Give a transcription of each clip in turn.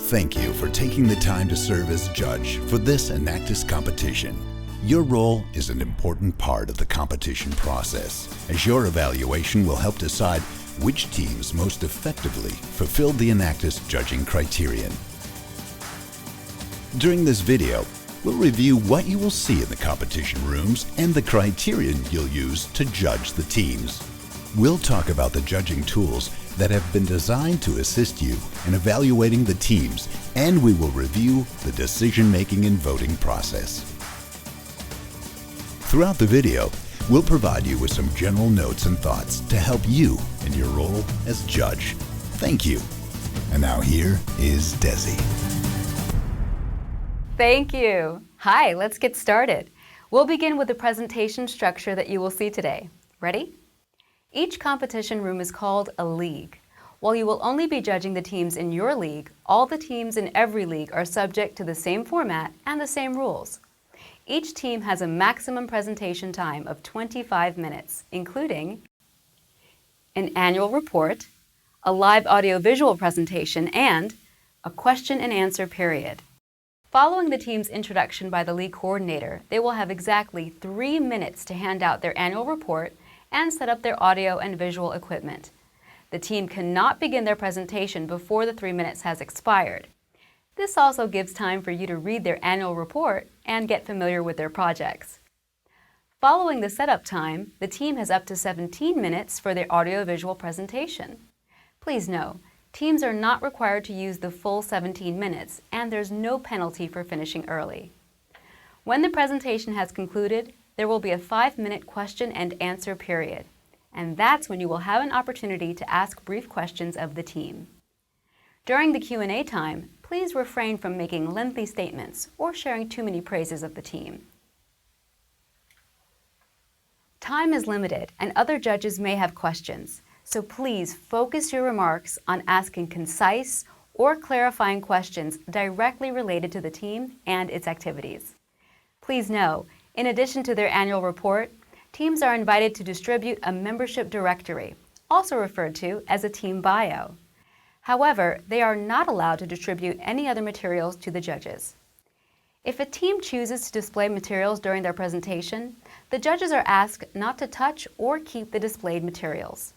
Thank you for taking the time to serve as judge for this Enactus competition. Your role is an important part of the competition process, as your evaluation will help decide which teams most effectively fulfilled the Enactus judging criterion. During this video, we'll review what you will see in the competition rooms and the criterion you'll use to judge the teams. We'll talk about the judging tools that have been designed to assist you in evaluating the teams, and we will review the decision-making and voting process. Throughout the video, we'll provide you with some general notes and thoughts to help you in your role as judge. Thank you. And now here is Desi. Thank you. Hi, let's get started. We'll begin with the presentation structure that you will see today. Ready? Each competition room is called a league. While you will only be judging the teams in your league, all the teams in every league are subject to the same format and the same rules. Each team has a maximum presentation time of 25 minutes, including an annual report, a live audio-visual presentation, and a question and answer period. Following the team's introduction by the league coordinator, they will have exactly 3 minutes to hand out their annual report and set up their audio and visual equipment. The team cannot begin their presentation before the 3 minutes has expired. This also gives time for you to read their annual report and get familiar with their projects. Following the setup time, the team has up to 17 minutes for their audio-visual presentation. Please know, teams are not required to use the full 17 minutes, and there's no penalty for finishing early. When the presentation has concluded, there will be a 5-minute question and answer period, and that's when you will have an opportunity to ask brief questions of the team. During the Q&A time, please refrain from making lengthy statements or sharing too many praises of the team. Time is limited, and other judges may have questions, so please focus your remarks on asking concise or clarifying questions directly related to the team and its activities. Please know, in addition to their annual report, teams are invited to distribute a membership directory, also referred to as a team bio. However, they are not allowed to distribute any other materials to the judges. If a team chooses to display materials during their presentation, the judges are asked not to touch or keep the displayed materials.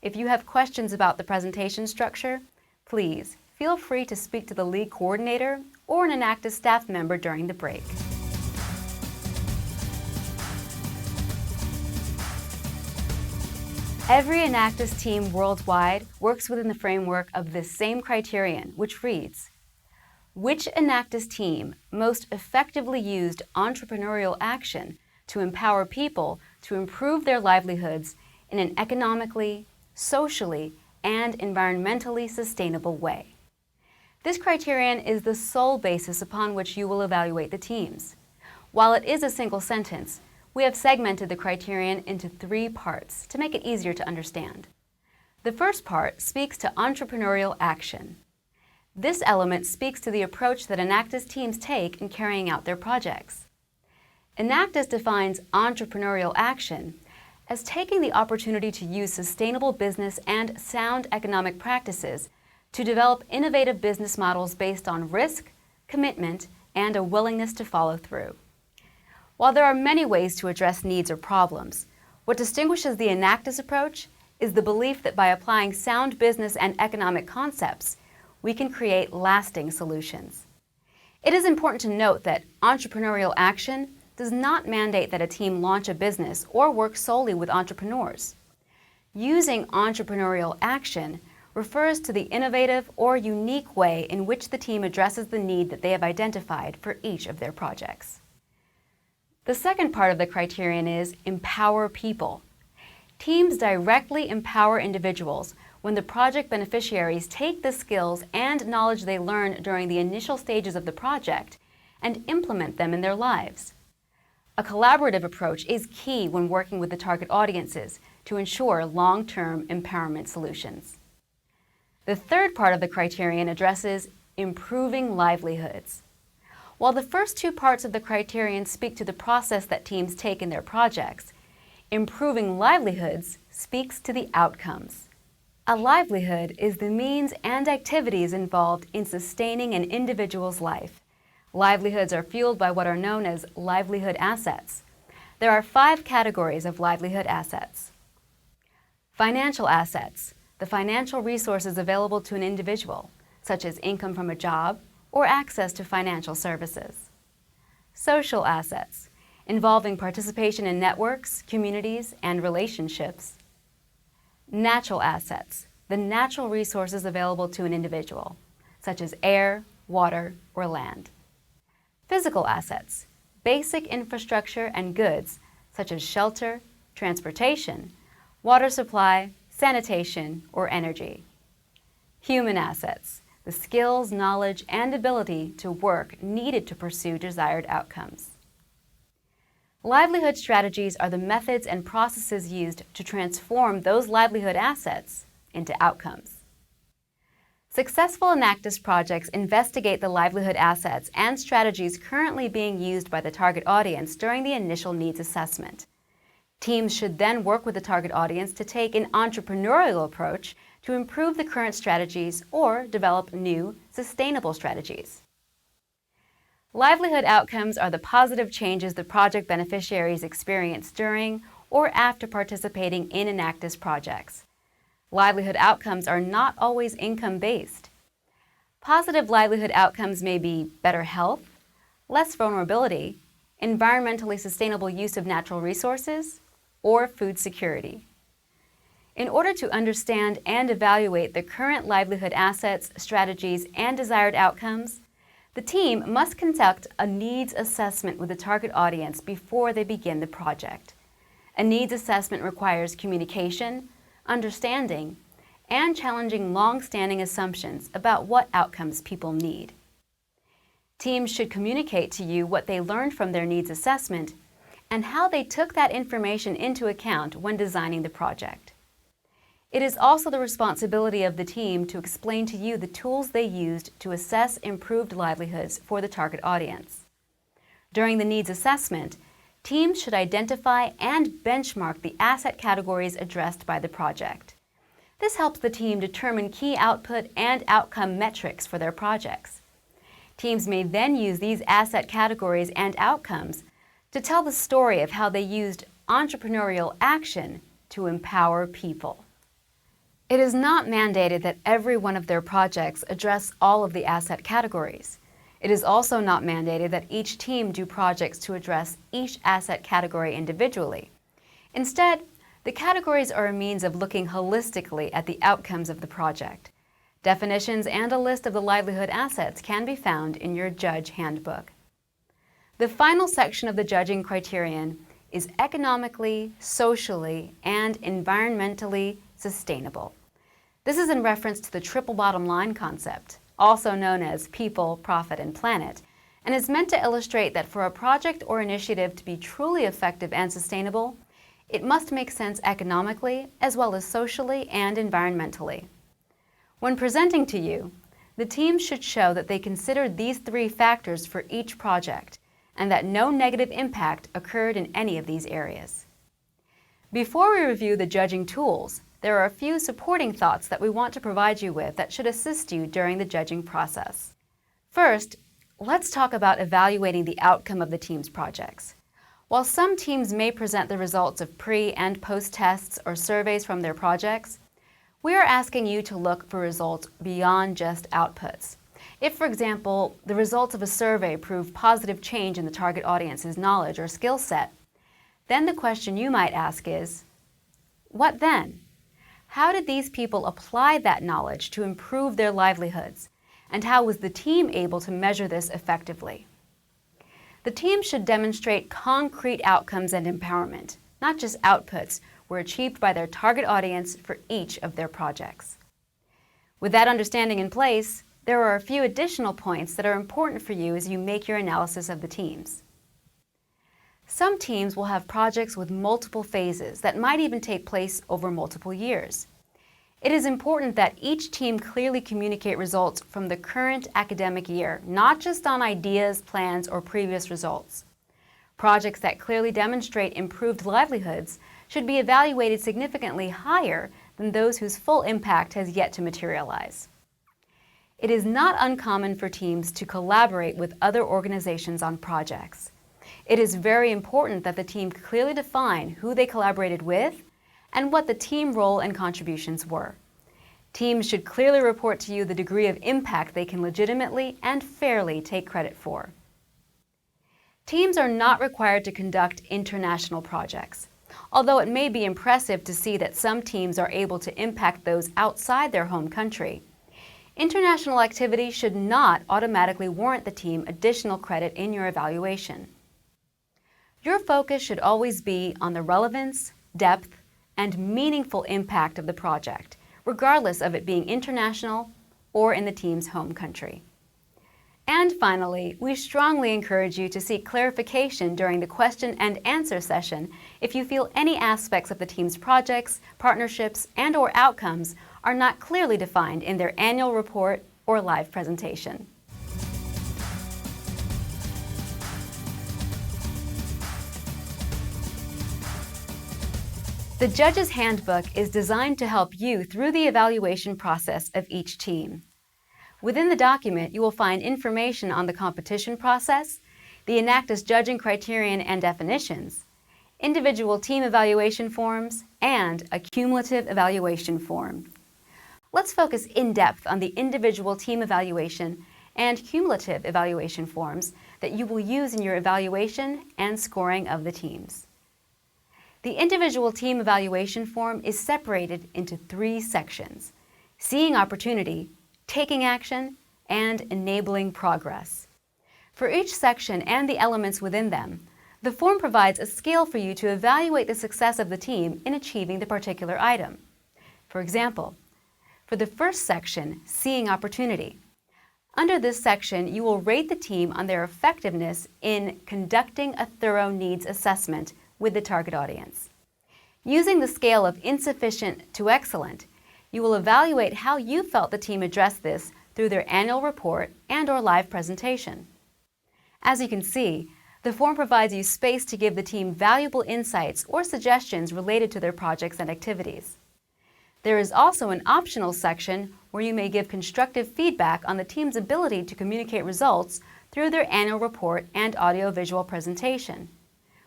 If you have questions about the presentation structure, please feel free to speak to the league coordinator or an Enactus staff member during the break. Every Enactus team worldwide works within the framework of this same criterion, which reads, which Enactus team most effectively used entrepreneurial action to empower people to improve their livelihoods in an economically, socially, and environmentally sustainable way? This criterion is the sole basis upon which you will evaluate the teams. While it is a single sentence, we have segmented the criterion into 3 parts to make it easier to understand. The first part speaks to entrepreneurial action. This element speaks to the approach that Enactus teams take in carrying out their projects. Enactus defines entrepreneurial action as taking the opportunity to use sustainable business and sound economic practices to develop innovative business models based on risk, commitment, and a willingness to follow through. While there are many ways to address needs or problems, what distinguishes the Enactus approach is the belief that by applying sound business and economic concepts, we can create lasting solutions. It is important to note that entrepreneurial action does not mandate that a team launch a business or work solely with entrepreneurs. Using entrepreneurial action refers to the innovative or unique way in which the team addresses the need that they have identified for each of their projects. The second part of the criterion is empower people. Teams directly empower individuals when the project beneficiaries take the skills and knowledge they learn during the initial stages of the project and implement them in their lives. A collaborative approach is key when working with the target audiences to ensure long-term empowerment solutions. The third part of the criterion addresses improving livelihoods. While the first 2 parts of the criterion speak to the process that teams take in their projects, improving livelihoods speaks to the outcomes. A livelihood is the means and activities involved in sustaining an individual's life. Livelihoods are fueled by what are known as livelihood assets. There are 5 categories of livelihood assets. Financial assets, the financial resources available to an individual, such as income from a job or access to financial services. Social assets, involving participation in networks, communities, and relationships. Natural assets, the natural resources available to an individual, such as air, water, or land. Physical assets, basic infrastructure and goods, such as shelter, transportation, water supply, sanitation, or energy. Human assets, the skills, knowledge, and ability to work needed to pursue desired outcomes. Livelihood strategies are the methods and processes used to transform those livelihood assets into outcomes. Successful Enactus projects investigate the livelihood assets and strategies currently being used by the target audience during the initial needs assessment. Teams should then work with the target audience to take an entrepreneurial approach to improve the current strategies or develop new, sustainable strategies. Livelihood outcomes are the positive changes the project beneficiaries experience during or after participating in Enactus projects. Livelihood outcomes are not always income-based. Positive livelihood outcomes may be better health, less vulnerability, environmentally sustainable use of natural resources, or food security. In order to understand and evaluate the current livelihood assets, strategies, and desired outcomes, the team must conduct a needs assessment with the target audience before they begin the project. A needs assessment requires communication, understanding, and challenging long-standing assumptions about what outcomes people need. Teams should communicate to you what they learned from their needs assessment and how they took that information into account when designing the project. It is also the responsibility of the team to explain to you the tools they used to assess improved livelihoods for the target audience. During the needs assessment, teams should identify and benchmark the asset categories addressed by the project. This helps the team determine key output and outcome metrics for their projects. Teams may then use these asset categories and outcomes to tell the story of how they used entrepreneurial action to empower people. It is not mandated that every one of their projects address all of the asset categories. It is also not mandated that each team do projects to address each asset category individually. Instead, the categories are a means of looking holistically at the outcomes of the project. Definitions and a list of the livelihood assets can be found in your Judge Handbook. The final section of the judging criterion is economically, socially, and environmentally sustainable. This is in reference to the triple bottom line concept, also known as people, profit, and planet, and is meant to illustrate that for a project or initiative to be truly effective and sustainable, it must make sense economically as well as socially and environmentally. When presenting to you, the team should show that they considered these 3 factors for each project and that no negative impact occurred in any of these areas. Before we review the judging tools, there are a few supporting thoughts that we want to provide you with that should assist you during the judging process. First, let's talk about evaluating the outcome of the team's projects. While some teams may present the results of pre- and post-tests or surveys from their projects, we are asking you to look for results beyond just outputs. If, for example, the results of a survey prove positive change in the target audience's knowledge or skill set, then the question you might ask is, what then? How did these people apply that knowledge to improve their livelihoods? And how was the team able to measure this effectively? The team should demonstrate concrete outcomes and empowerment, not just outputs, were achieved by their target audience for each of their projects. With that understanding in place, there are a few additional points that are important for you as you make your analysis of the teams. Some teams will have projects with multiple phases that might even take place over multiple years. It is important that each team clearly communicate results from the current academic year, not just on ideas, plans, or previous results. Projects that clearly demonstrate improved livelihoods should be evaluated significantly higher than those whose full impact has yet to materialize. It is not uncommon for teams to collaborate with other organizations on projects. It is very important that the team clearly define who they collaborated with and what the team role and contributions were. Teams should clearly report to you the degree of impact they can legitimately and fairly take credit for. Teams are not required to conduct international projects, although it may be impressive to see that some teams are able to impact those outside their home country. International activity should not automatically warrant the team additional credit in your evaluation. Your focus should always be on the relevance, depth, and meaningful impact of the project, regardless of it being international or in the team's home country. And finally, we strongly encourage you to seek clarification during the question and answer session if you feel any aspects of the team's projects, partnerships, and/or outcomes are not clearly defined in their annual report or live presentation. The Judge's Handbook is designed to help you through the evaluation process of each team. Within the document, you will find information on the competition process, the Enactus judging criterion and definitions, individual team evaluation forms, and a cumulative evaluation form. Let's focus in depth on the individual team evaluation and cumulative evaluation forms that you will use in your evaluation and scoring of the teams. The individual team evaluation form is separated into 3 sections: seeing opportunity, taking action, and enabling progress. For each section and the elements within them, the form provides a scale for you to evaluate the success of the team in achieving the particular item. For example, for the first section, seeing opportunity, under this section you will rate the team on their effectiveness in conducting a thorough needs assessment with the target audience. Using the scale of insufficient to excellent, you will evaluate how you felt the team addressed this through their annual report and/or live presentation. As you can see, the form provides you space to give the team valuable insights or suggestions related to their projects and activities. There is also an optional section where you may give constructive feedback on the team's ability to communicate results through their annual report and audio-visual presentation.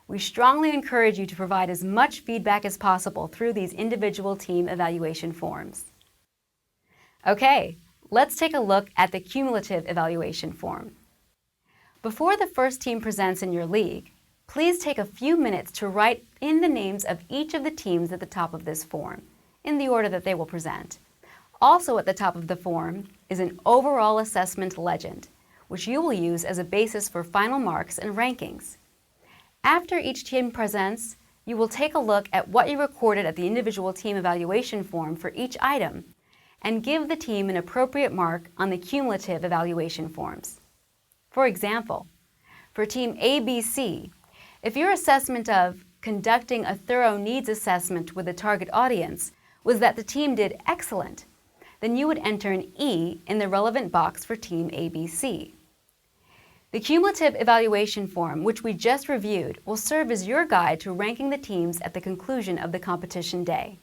We strongly encourage you to provide as much feedback as possible through these individual team evaluation forms. Okay, let's take a look at the cumulative evaluation form. Before the first team presents in your league, please take a few minutes to write in the names of each of the teams at the top of this form, in the order that they will present. Also at the top of the form is an overall assessment legend, which you will use as a basis for final marks and rankings. After each team presents, you will take a look at what you recorded at the individual team evaluation form for each item and give the team an appropriate mark on the cumulative evaluation forms. For example, for Team ABC, if your assessment of conducting a thorough needs assessment with the target audience was that the team did excellent, then you would enter an E in the relevant box for Team ABC. The cumulative evaluation form, which we just reviewed, will serve as your guide to ranking the teams at the conclusion of the competition day.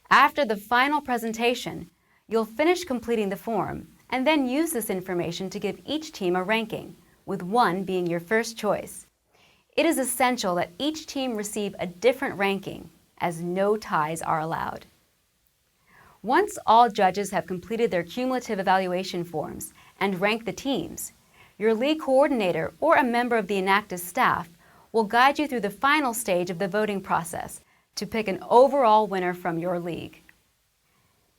After the final presentation, you'll finish completing the form and then use this information to give each team a ranking, with 1 being your first choice. It is essential that each team receive a different ranking, as no ties are allowed. Once all judges have completed their cumulative evaluation forms and ranked the teams, your league coordinator or a member of the Enactus staff will guide you through the final stage of the voting process to pick an overall winner from your league.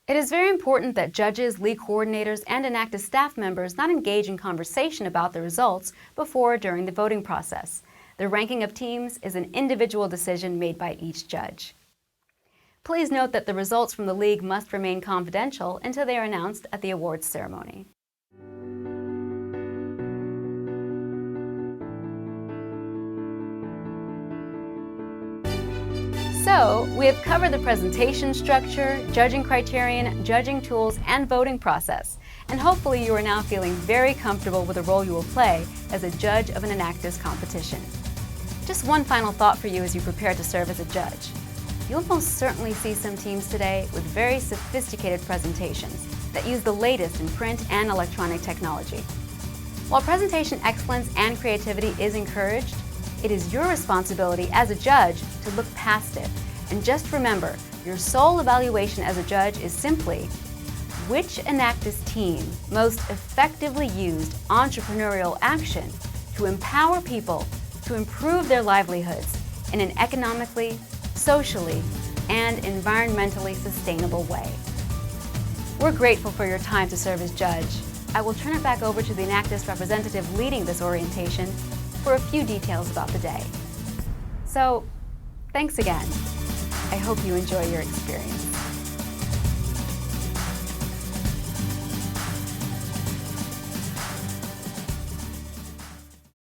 It is very important that judges, league coordinators, and Enactus staff members not engage in conversation about the results before or during the voting process. The ranking of teams is an individual decision made by each judge. Please note that the results from the league must remain confidential until they are announced at the awards ceremony. So, we have covered the presentation structure, judging criterion, judging tools, and voting process. And hopefully you are now feeling very comfortable with the role you will play as a judge of an Enactus competition. Just one final thought for you as you prepare to serve as a judge. You'll most certainly see some teams today with very sophisticated presentations that use the latest in print and electronic technology. While presentation excellence and creativity is encouraged, it is your responsibility as a judge to look past it. And just remember, your sole evaluation as a judge is simply which Enactus team most effectively used entrepreneurial action to empower people to improve their livelihoods in an economically, socially, and environmentally sustainable way. We're grateful for your time to serve as judge. I will turn it back over to the Enactus representative leading this orientation for a few details about the day. So, thanks again. I hope you enjoy your experience.